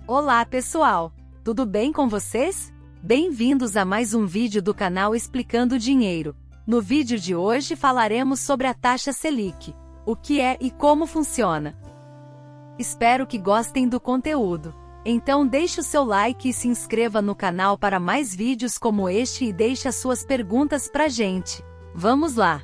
Olá pessoal, tudo bem com vocês? Bem-vindos a mais um vídeo do canal Explicando Dinheiro. No vídeo de hoje falaremos sobre a taxa Selic, o que é e como funciona. Espero que gostem do conteúdo. Então deixe o seu like e se inscreva no canal para mais vídeos como este e deixe as suas perguntas pra gente. Vamos lá!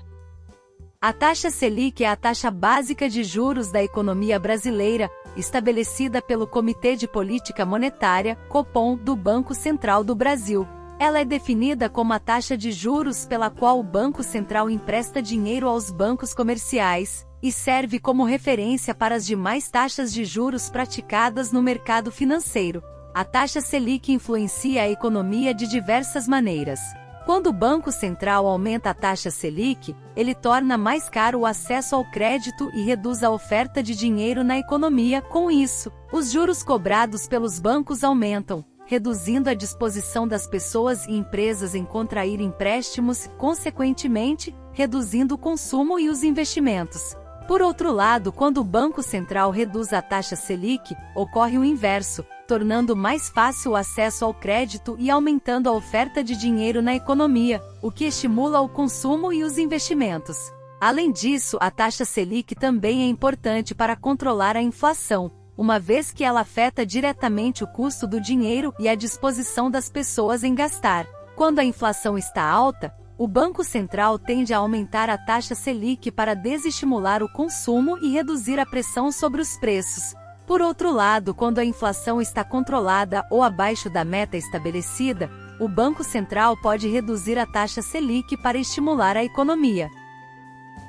A taxa Selic é a taxa básica de juros da economia brasileira, estabelecida pelo Comitê de Política Monetária, Copom, do Banco Central do Brasil. Ela é definida como a taxa de juros pela qual o Banco Central empresta dinheiro aos bancos comerciais, e serve como referência para as demais taxas de juros praticadas no mercado financeiro. A taxa Selic influencia a economia de diversas maneiras. Quando o Banco Central aumenta a taxa Selic, ele torna mais caro o acesso ao crédito e reduz a oferta de dinheiro na economia. Com isso, os juros cobrados pelos bancos aumentam, reduzindo a disposição das pessoas e empresas em contrair empréstimos, consequentemente, reduzindo o consumo e os investimentos. Por outro lado, quando o Banco Central reduz a taxa Selic, ocorre o inverso, tornando mais fácil o acesso ao crédito e aumentando a oferta de dinheiro na economia, o que estimula o consumo e os investimentos. Além disso, a taxa Selic também é importante para controlar a inflação, uma vez que ela afeta diretamente o custo do dinheiro e a disposição das pessoas em gastar. Quando a inflação está alta, o Banco Central tende a aumentar a taxa Selic para desestimular o consumo e reduzir a pressão sobre os preços. Por outro lado, quando a inflação está controlada ou abaixo da meta estabelecida, o Banco Central pode reduzir a taxa Selic para estimular a economia.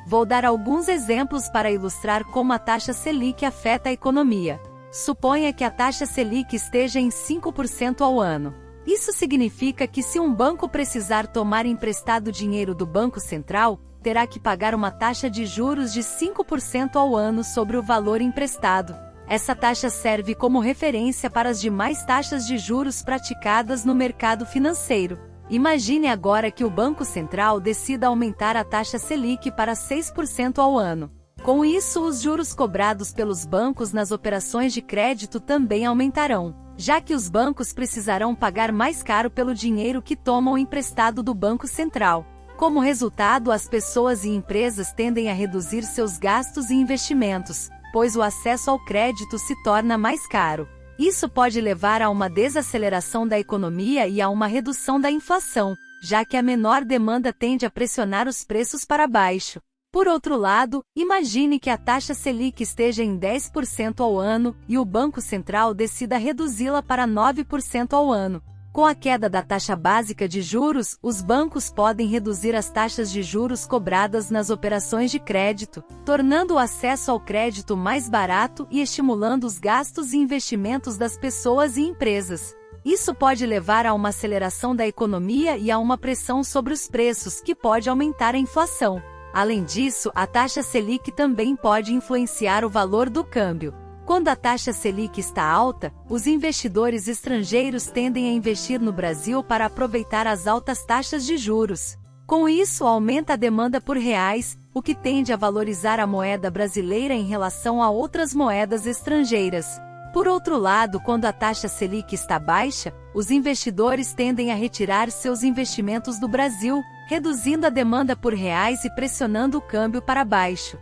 Vou dar alguns exemplos para ilustrar como a taxa Selic afeta a economia. Suponha que a taxa Selic esteja em 5% ao ano. Isso significa que se um banco precisar tomar emprestado dinheiro do Banco Central, terá que pagar uma taxa de juros de 5% ao ano sobre o valor emprestado. Essa taxa serve como referência para as demais taxas de juros praticadas no mercado financeiro. Imagine agora que o Banco Central decida aumentar a taxa Selic para 6% ao ano. Com isso, os juros cobrados pelos bancos nas operações de crédito também aumentarão, já que os bancos precisarão pagar mais caro pelo dinheiro que tomam emprestado do Banco Central. Como resultado, as pessoas e empresas tendem a reduzir seus gastos e investimentos, pois o acesso ao crédito se torna mais caro. Isso pode levar a uma desaceleração da economia e a uma redução da inflação, já que a menor demanda tende a pressionar os preços para baixo. Por outro lado, imagine que a taxa Selic esteja em 10% ao ano e o Banco Central decida reduzi-la para 9% ao ano. Com a queda da taxa básica de juros, os bancos podem reduzir as taxas de juros cobradas nas operações de crédito, tornando o acesso ao crédito mais barato e estimulando os gastos e investimentos das pessoas e empresas. Isso pode levar a uma aceleração da economia e a uma pressão sobre os preços, que pode aumentar a inflação. Além disso, a taxa Selic também pode influenciar o valor do câmbio. Quando a taxa Selic está alta, os investidores estrangeiros tendem a investir no Brasil para aproveitar as altas taxas de juros. Com isso, aumenta a demanda por reais, o que tende a valorizar a moeda brasileira em relação a outras moedas estrangeiras. Por outro lado, quando a taxa Selic está baixa, os investidores tendem a retirar seus investimentos do Brasil, reduzindo a demanda por reais e pressionando o câmbio para baixo.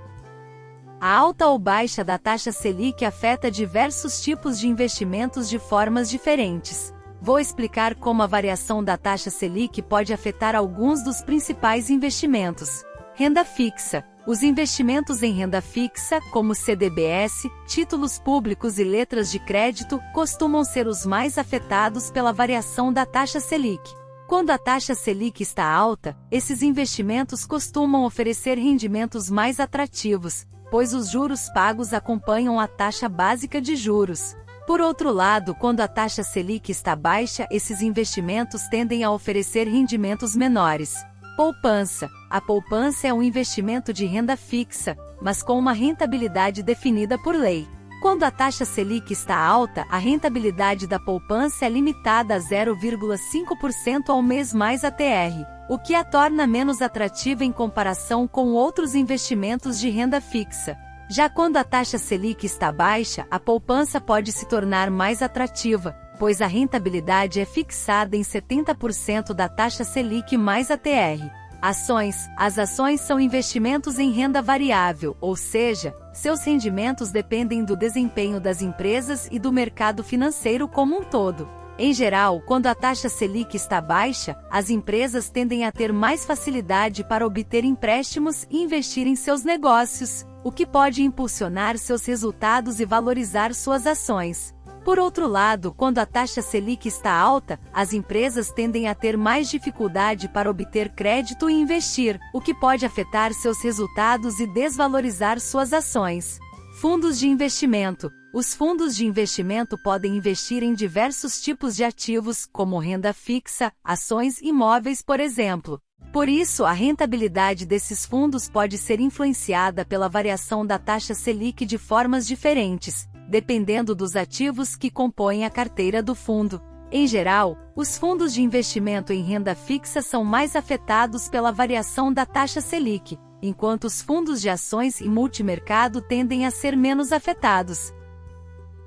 A alta ou baixa da taxa Selic afeta diversos tipos de investimentos de formas diferentes. Vou explicar como a variação da taxa Selic pode afetar alguns dos principais investimentos. Renda fixa. Os investimentos em renda fixa, como CDBs, títulos públicos e letras de crédito, costumam ser os mais afetados pela variação da taxa Selic. Quando a taxa Selic está alta, esses investimentos costumam oferecer rendimentos mais atrativos, pois os juros pagos acompanham a taxa básica de juros. Por outro lado, quando a taxa Selic está baixa, esses investimentos tendem a oferecer rendimentos menores. Poupança. A poupança é um investimento de renda fixa, mas com uma rentabilidade definida por lei. Quando a taxa Selic está alta, a rentabilidade da poupança é limitada a 0,5% ao mês mais ATR, o que a torna menos atrativa em comparação com outros investimentos de renda fixa. Já quando a taxa Selic está baixa, a poupança pode se tornar mais atrativa, pois a rentabilidade é fixada em 70% da taxa Selic mais a TR. Ações. As ações são investimentos em renda variável, ou seja, seus rendimentos dependem do desempenho das empresas e do mercado financeiro como um todo. Em geral, quando a taxa Selic está baixa, as empresas tendem a ter mais facilidade para obter empréstimos e investir em seus negócios, o que pode impulsionar seus resultados e valorizar suas ações. Por outro lado, quando a taxa Selic está alta, as empresas tendem a ter mais dificuldade para obter crédito e investir, o que pode afetar seus resultados e desvalorizar suas ações. Fundos de investimento. Os fundos de investimento podem investir em diversos tipos de ativos, como renda fixa, ações e imóveis, por exemplo. Por isso, a rentabilidade desses fundos pode ser influenciada pela variação da taxa Selic de formas diferentes, dependendo dos ativos que compõem a carteira do fundo. Em geral, os fundos de investimento em renda fixa são mais afetados pela variação da taxa Selic, enquanto os fundos de ações e multimercado tendem a ser menos afetados.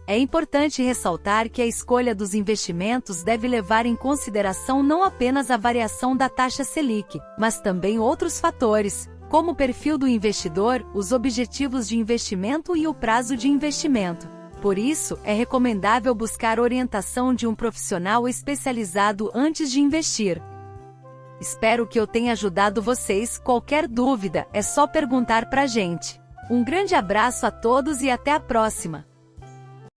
É importante ressaltar que a escolha dos investimentos deve levar em consideração não apenas a variação da taxa Selic, mas também outros fatores, como o perfil do investidor, os objetivos de investimento e o prazo de investimento. Por isso, é recomendável buscar orientação de um profissional especializado antes de investir. Espero que eu tenha ajudado vocês. Qualquer dúvida, é só perguntar pra gente. Um grande abraço a todos e até a próxima!